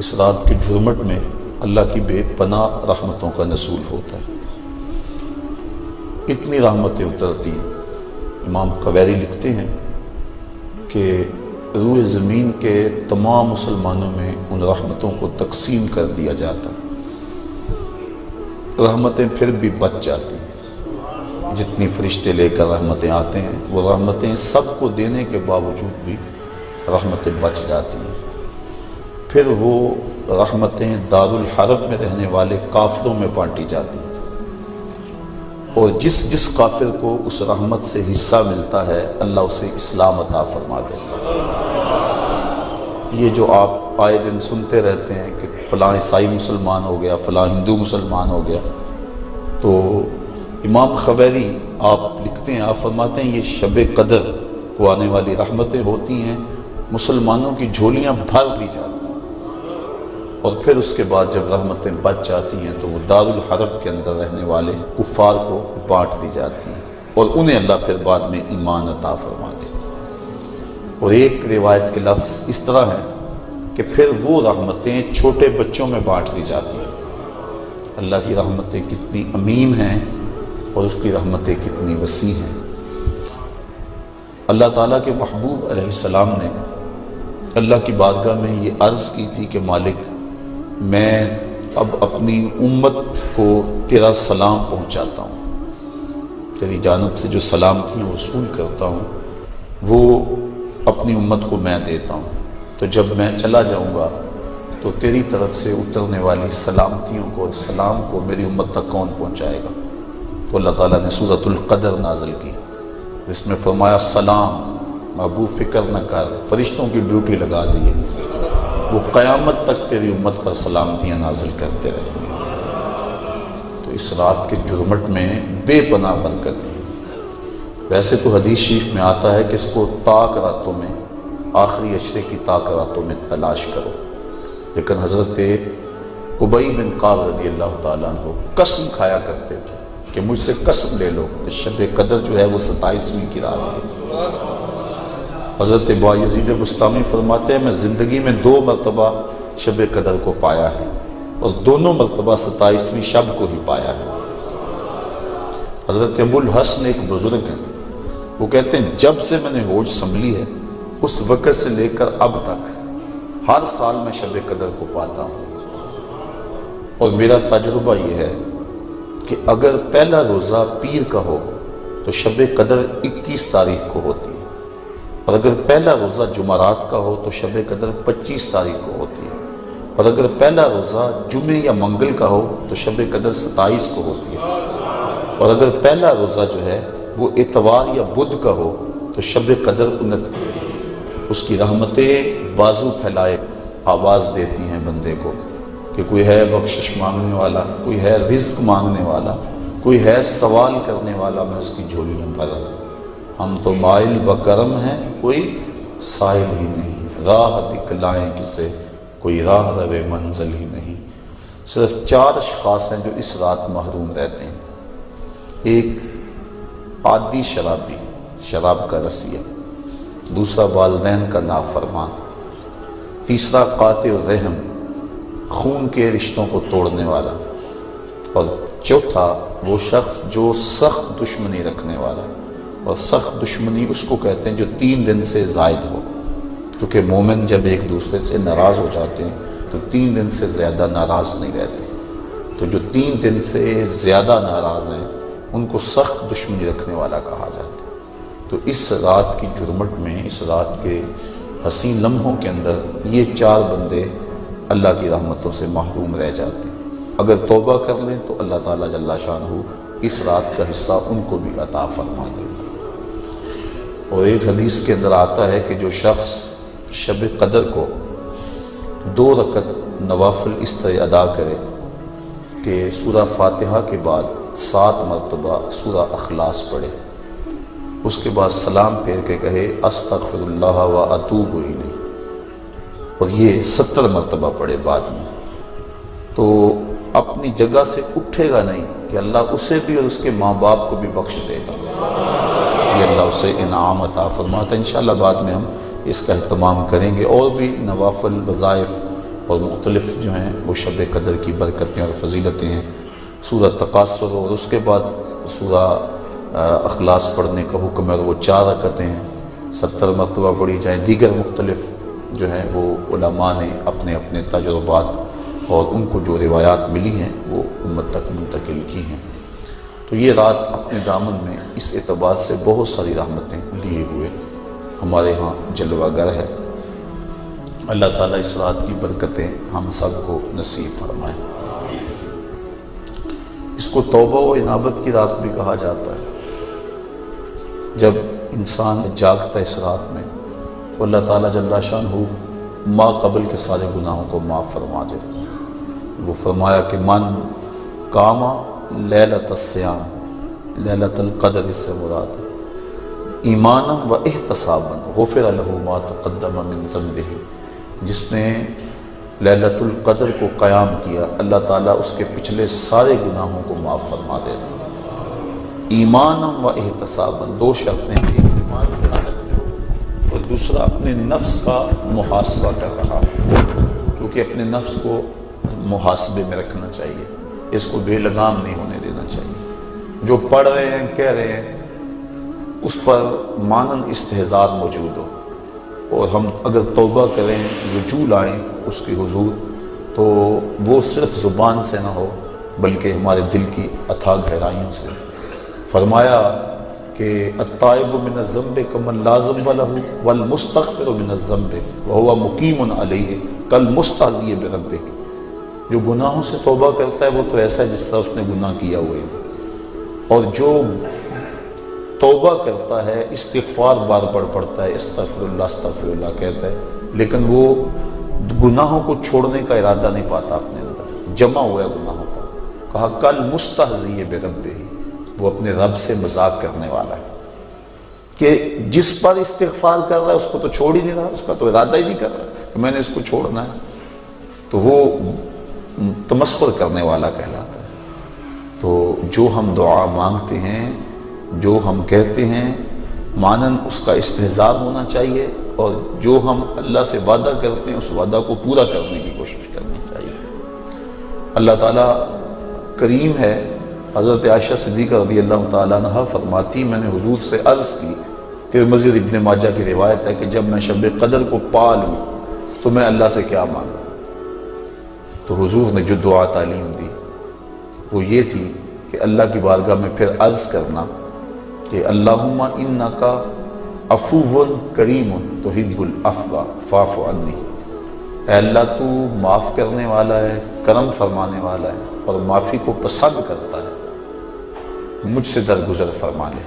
اس رات کے جھرمٹ میں اللہ کی بے پناہ رحمتوں کا نزول ہوتا ہے، اتنی رحمتیں اترتی ہیں۔ امام قویری لکھتے ہیں کہ روئے زمین کے تمام مسلمانوں میں ان رحمتوں کو تقسیم کر دیا جاتا، رحمتیں پھر بھی بچ جاتی ہیں۔ جتنی فرشتے لے کر رحمتیں آتے ہیں، وہ رحمتیں سب کو دینے کے باوجود بھی رحمتیں بچ جاتی ہیں۔ پھر وہ رحمتیں دارالحرب میں رہنے والے کافروں میں بانٹی جاتی ہیں، اور جس قافر کو اس رحمت سے حصہ ملتا ہے اللہ اسے اسلام عطا فرما دیتا ہے۔ یہ جو آپ آئے دن سنتے رہتے ہیں کہ فلاں عیسائی مسلمان ہو گیا، فلاں ہندو مسلمان ہو گیا، تو امام قویری آپ لکھتے ہیں، آپ فرماتے ہیں یہ شب قدر کو آنے والی رحمتیں ہوتی ہیں، مسلمانوں کی جھولیاں بھر دی جاتی ہیں، اور پھر اس کے بعد جب رحمتیں بچ جاتی ہیں تو وہ دارالحرب کے اندر رہنے والے کفار کو بانٹ دی جاتی ہیں، اور انہیں اللہ پھر بعد میں ایمان عطا فرما دیتا ہے۔ اور ایک روایت کے لفظ اس طرح ہے کہ پھر وہ رحمتیں چھوٹے بچوں میں بانٹ دی جاتی ہیں۔ اللہ کی رحمتیں کتنی عمیم ہیں اور اس کی رحمتیں کتنی وسیع ہیں۔ اللہ تعالیٰ کے محبوب علیہ السلام نے اللہ کی بارگاہ میں یہ عرض کی تھی کہ مالک، میں اب اپنی امت کو تیرا سلام پہنچاتا ہوں، تیری جانب سے جو سلامتیاں وصول کرتا ہوں وہ اپنی امت کو میں دیتا ہوں، تو جب میں چلا جاؤں گا تو تیری طرف سے اترنے والی سلامتیوں کو اور سلام کو میری امت تک کون پہنچائے گا؟ تو اللہ تعالیٰ نے سورۃ القدر نازل کی، جس میں فرمایا سلام محبوب فکر نہ کر، فرشتوں کی ڈیوٹی لگا دی ہے، وہ قیامت تک تیری امت پر سلامتیاں نازل کرتے رہیں گے۔ تو اس رات کے جرمٹ میں بے پناہ برکت ہے۔ ویسے تو حدیث شریف میں آتا ہے کہ اس کو طاق راتوں میں، آخری عشرے کی طاق راتوں میں تلاش کرو، لیکن حضرت ابی بن کعب رضی اللہ تعالیٰ عنہ قسم کھایا کرتے تھے کہ مجھ سے قسم لے لو کہ شب قدر جو ہے وہ 27ویں کی رات ہے۔ حضرت بایزید بسطامی فرماتے ہیں میں زندگی میں 2 مرتبہ شب قدر کو پایا ہے، اور دونوں مرتبہ 27ویں شب کو ہی پایا ہے۔ حضرت ابو الحسن ایک بزرگ ہیں، وہ کہتے ہیں جب سے میں نے ہوش سنبھلی ہے اس وقت سے لے کر اب تک ہر سال میں شب قدر کو پاتا ہوں، اور میرا تجربہ یہ ہے کہ اگر پہلا روزہ پیر کا ہو تو شب قدر 21 تاریخ کو ہوتی ہے، اور اگر پہلا روزہ جمعرات کا ہو تو شب قدر 25 تاریخ کو ہوتی ہے، اور اگر پہلا روزہ جمعے یا منگل کا ہو تو شب قدر 27 کو ہوتی ہے، اور اگر پہلا روزہ جو ہے وہ اتوار یا بدھ کا ہو تو شب قدر 29۔ اس کی رحمتیں بازو پھیلائے آواز دیتی ہیں بندے کو کہ کوئی ہے بخشش مانگنے والا، کوئی ہے رزق مانگنے والا، کوئی ہے سوال کرنے والا، میں اس کی جھولیاں بھرا۔ ہم تو مائل بکرم ہیں، کوئی سائل ہی نہیں، راہ دکھلائیں کسے، کوئی راہ روے منزل ہی نہیں۔ صرف 4 اشخاص ہیں جو اس رات محروم رہتے ہیں۔ ایک عادی شرابی، شراب کا رسیہ، دوسرا والدین کا نافرمان، تیسرا قاطع الرحم، خون کے رشتوں کو توڑنے والا، اور چوتھا وہ شخص جو سخت دشمنی رکھنے والا۔ اور سخت دشمنی اس کو کہتے ہیں جو 3 دن سے زائد ہو، کیونکہ مومن جب ایک دوسرے سے ناراض ہو جاتے ہیں تو 3 دن سے زیادہ ناراض نہیں رہتے، تو جو 3 دن سے زیادہ ناراض ہیں ان کو سخت دشمنی رکھنے والا کہا جاتا ہے۔ تو اس رات کی جرمٹ میں، اس رات کے حسین لمحوں کے اندر یہ 4 بندے اللہ کی رحمتوں سے محروم رہ جاتے ہیں۔ اگر توبہ کر لیں تو اللہ تعالیٰ جل شانہ اس رات کا حصہ ان کو بھی عطا فرما دے گا۔ اور ایک حدیث کے اندر آتا ہے کہ جو شخص شب قدر کو 2 رکعت نوافل اس طرح ادا کرے کہ سورہ فاتحہ کے بعد 7 مرتبہ سورہ اخلاص پڑھے، اس کے بعد سلام پھیر کے کہے استغفر اللہ و اتوب الیہ، اور یہ 70 مرتبہ پڑھے بعد میں، تو اپنی جگہ سے اٹھے گا نہیں کہ اللہ اسے بھی اور اس کے ماں باپ کو بھی بخش دے گا، یہ اللہ اسے انعام عطا فرماتا ہے۔ انشاءاللہ بعد میں ہم اس کا اہتمام کریں گے، اور بھی نوافل وظائف اور مختلف جو ہیں وہ شب قدر کی برکتیں اور فضیلتیں ہیں۔ سورہ تکاثر اور اس کے بعد سورہ اخلاص پڑھنے کا حکم ہے، اور وہ 4 رکعتیں ہیں، 70 مرتبہ پڑھی جائیں۔ دیگر مختلف جو ہیں وہ علماء نے اپنے اپنے تجربات اور ان کو جو روایات ملی ہیں وہ امت تک منتقل کی ہیں۔ تو یہ رات اپنے دامن میں اس اعتبار سے بہت ساری رحمتیں لیے ہوئے ہمارے ہاں جلوہ گر ہے۔ اللہ تعالیٰ اس رات کی برکتیں ہم سب کو نصیب فرمائیں۔ اس کو توبہ و انابت کی رات بھی کہا جاتا ہے۔ جب انسان جاگتا ہے اس رات میں تو اللہ تعالیٰ جل شانہ ما قبل کے سارے گناہوں کو معاف فرما دے۔ وہ فرمایا کہ من قام لیلۃ الصیام، لیلۃ القدر اس سے مراد ہے، ایمانا و احتسابا غفر لہ ما تقدم من ذنبہ، جس نے لیلۃ القدر کو قیام کیا اللہ تعالیٰ اس کے پچھلے سارے گناہوں کو معاف فرما دے۔ ایمانا و احتسابا، 2 شرطیں ہیں، ایمان کی حالت میں اور دوسرا اپنے نفس کا محاسبہ کر رہا، کیونکہ اپنے نفس کو محاسبے میں رکھنا چاہیے، اس کو بے لگام نہیں ہونے دینا چاہیے۔ جو پڑھ رہے ہیں کہہ رہے ہیں اس پر مانن استہزار موجود ہو، اور ہم اگر توبہ کریں، رجوع لائیں اس کے حضور، تو وہ صرف زبان سے نہ ہو بلکہ ہمارے دل کی اتھاہ گہرائیوں سے۔ فرمایا کہ التائب من الذنب کمن لا ذنب لہ والمستغفر من الذنب وہو مقیم علیہ کالمستہزئ بربہ، جو گناہوں سے توبہ کرتا ہے وہ تو ایسا ہے جس طرح اس نے گناہ کیا ہوئے ہے، اور جو توبہ کرتا ہے استغفار بار بار پڑھتا ہے، استغفر اللہ کہتا ہے، لیکن وہ گناہوں کو چھوڑنے کا ارادہ نہیں پاتا، اپنے اندر جمع ہوا ہے گناہوں کا۔ کہا کل مستہزئ بربہ، وہ اپنے رب سے مذاق کرنے والا ہے کہ جس پر استغفار کر رہا ہے اس کو تو چھوڑ ہی نہیں رہا، اس کا تو ارادہ ہی نہیں کر رہا کہ میں نے اس کو چھوڑنا ہے، تو وہ تمسخر کرنے والا کہلاتا ہے۔ تو جو ہم دعا مانگتے ہیں، جو ہم کہتے ہیں، مانن اس کا استحضار ہونا چاہیے، اور جو ہم اللہ سے وعدہ کرتے ہیں اس وعدہ کو پورا کرنے کی کوشش کرنی چاہیے۔ اللہ تعالیٰ کریم ہے۔ حضرت عائشہ صدیقہ رضی اللہ تعالیٰ عنہ فرماتی، میں نے حضور سے عرض کی، ترمذی اور ابن ماجہ کی روایت ہے کہ جب میں شب قدر کو پا لوں تو میں اللہ سے کیا مانگوں؟ تو حضور نے جو دعا تعلیم دی وہ یہ تھی کہ اللہ کی بارگاہ میں پھر عرض کرنا کہ اللہم انک عفو کریم تحب العفو فاعف عنی، اے اللہ تو معاف کرنے والا ہے، کرم فرمانے والا ہے اور معافی کو پسند کرتا ہے، مجھ سے درگزر فرما لے۔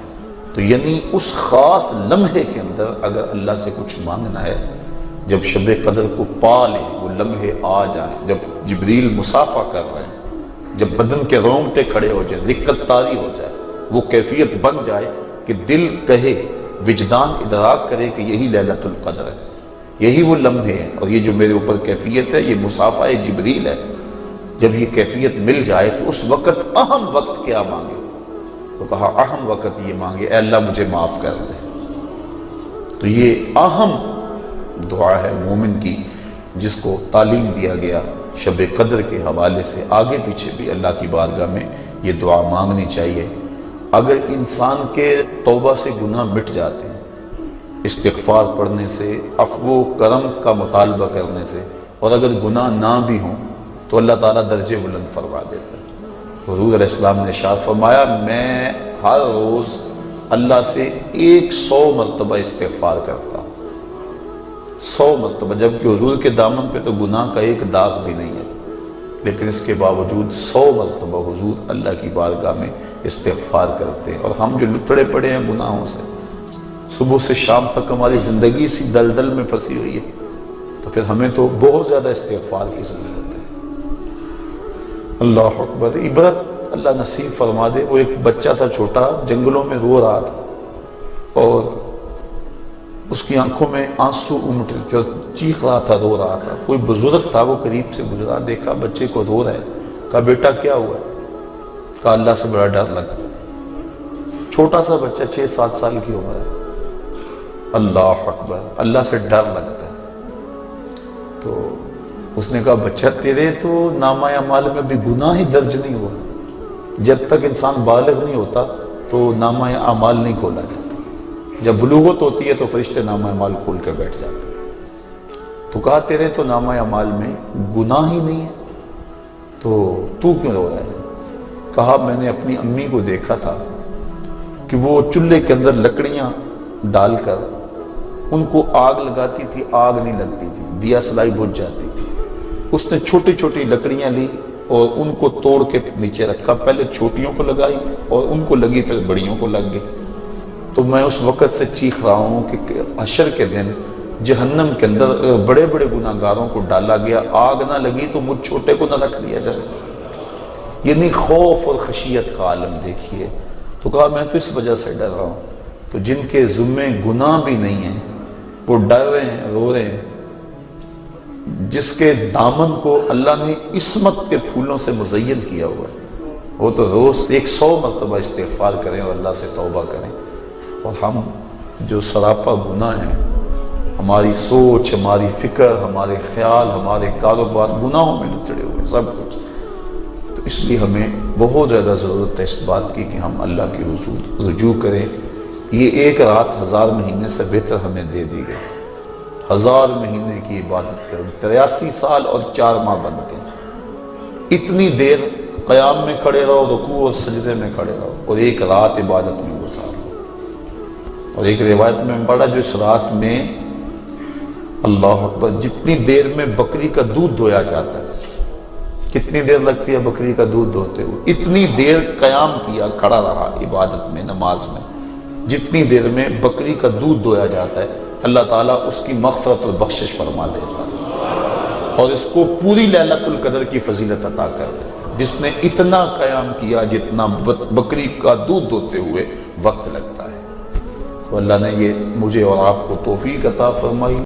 تو یعنی اس خاص لمحے کے اندر اگر اللہ سے کچھ مانگنا ہے، جب شب قدر کو پا لے، وہ لمحے آ جائیں، جب جبریل مصافحہ کر رہے ہیں، جب بدن کے رونگٹے کھڑے ہو جائیں، رقت طاری ہو جائے، وہ کیفیت بن جائے کہ دل کہے، وجدان ادراک کرے کہ یہی لیلۃ القدر ہے، یہی وہ لمحے ہیں، اور یہ جو میرے اوپر کیفیت ہے یہ مصافحہ جبریل ہے۔ جب یہ کیفیت مل جائے تو اس وقت اہم وقت کیا مانگے؟ تو کہا اہم وقت یہ مانگے اے اللہ مجھے معاف کر دے۔ تو یہ اہم دعا ہے مومن کی، جس کو تعلیم دیا گیا شب قدر کے حوالے سے۔ آگے پیچھے بھی اللہ کی بارگاہ میں یہ دعا مانگنی چاہیے۔ اگر انسان کے توبہ سے گناہ مٹ جاتے ہیں، استغفار پڑھنے سے، عفو و کرم کا مطالبہ کرنے سے، اور اگر گناہ نہ بھی ہوں تو اللہ تعالیٰ درجے بلند فرما دیتا ہے۔ حضور علیہ السلام نے ارشاد فرمایا، میں ہر روز اللہ سے 100 مرتبہ استغفار کرتا ہوں، 100 مرتبہ، جبکہ حضور کے دامن پہ تو گناہ کا ایک داغ بھی نہیں ہے، لیکن اس کے باوجود 100 مرتبہ حضور اللہ کی بارگاہ میں استغفار کرتے ہیں۔ اور ہم جو لتڑے پڑے ہیں گناہوں سے، صبح سے شام تک ہماری زندگی سی دلدل میں پھنسی ہوئی ہے، تو پھر ہمیں تو بہت زیادہ استغفار کی ضرورت ہے۔ اللہ اکبر، عبرت اللہ نصیب فرما دے۔ وہ ایک بچہ تھا چھوٹا، جنگلوں میں رو رہا تھا، اور اس کی آنکھوں میں آنسو امٹ رہے تھے اور چیخ رہا تھا، رو رہا تھا۔ کوئی بزرگ تھا، وہ قریب سے گزرا، دیکھا بچے کو رو رہا ہے، کہا بیٹا کیا ہوا؟ کہا اللہ سے بڑا ڈر لگا۔ چھوٹا سا بچہ 6-7 سال کی عمر ہے۔ اللہ اکبر، اللہ سے ڈر لگتا ہے۔ تو اس نے کہا بچہ تیرے تو نامہ اعمال میں بھی گناہ ہی درج نہیں ہوا، جب تک انسان بالغ نہیں ہوتا تو نامہ اعمال نہیں کھولا جاتا، جب بلوغت ہوتی ہے تو فرشتے نامہ اعمال کھول کے بیٹھ جاتے ہیں۔ تو کہا تیرے تو نامہ اعمال میں گناہ ہی نہیں ہے، تو کیوں رو رہا ہے؟ کہا میں نے اپنی امی کو دیکھا تھا کہ وہ چولہے کے اندر لکڑیاں ڈال کر ان کو آگ لگاتی تھی، آگ نہیں لگتی تھی، دیا سلائی بجھ جاتی تھی۔ اس نے چھوٹی چھوٹی لکڑیاں لی اور ان کو توڑ کے نیچے رکھا، پہلے چھوٹیوں کو لگائی اور ان کو لگی، پھر بڑیوں کو لگ گئی۔ تو میں اس وقت سے چیخ رہا ہوں کہ حشر کے دن جہنم کے اندر بڑے بڑے گناہ گاروں کو ڈالا گیا، آگ نہ لگی تو مجھ چھوٹے کو نہ رکھ لیا جائے۔ یعنی خوف اور خشیت کا عالم دیکھیے۔ تو کہا میں تو اس وجہ سے ڈر رہا ہوں، تو جن کے ذمے گناہ بھی نہیں ہیں وہ ڈر رہے ہیں، رو رہے ہیں، جس کے دامن کو اللہ نے عصمت کے پھولوں سے مزین کیا ہوا ہے، وہ تو روز 100 مرتبہ استغفار کریں اور اللہ سے توبہ کریں۔ اور ہم جو سراپا گناہ ہیں، ہماری سوچ، ہماری فکر، ہمارے خیال، ہمارے کاروبار گناہوں میں لچڑے ہوئے ہیں سب کچھ۔ تو اس لیے ہمیں بہت زیادہ ضرورت ہے اس بات کی کہ ہم اللہ کی حضور رجوع کریں۔ یہ ایک رات 1000 مہینے سے بہتر ہمیں دے دی گئی۔ 1000 مہینے کی عبادت کریں، 83 سال اور 4 ماہ بنتے ہیں۔ اتنی دیر قیام میں کھڑے رہو، رکوع اور سجدے میں کھڑے رہو، اور ایک رات عبادت میں گزارو۔ اور ایک روایت میں پڑھا جو اس رات میں اللہ اکبر جتنی دیر میں بکری کا دودھ دھویا جاتا ہے، کتنی دیر لگتی ہے بکری کا دودھ دھوتے ہوئے، اتنی دیر قیام کیا، کھڑا رہا عبادت میں، نماز میں، جتنی دیر میں بکری کا دودھ دھویا جاتا ہے، اللہ تعالیٰ اس کی مغفرت اور بخشش فرما دیتا ہے اور اس کو پوری لیلۃ القدر کی فضیلت عطا کر دیتا ہے، جس نے اتنا قیام کیا جتنا بکری کا دودھ دھوتے ہوئے وقت لگتا ہے۔ تو اللہ نے یہ مجھے اور آپ کو توفیق عطا فرمائی۔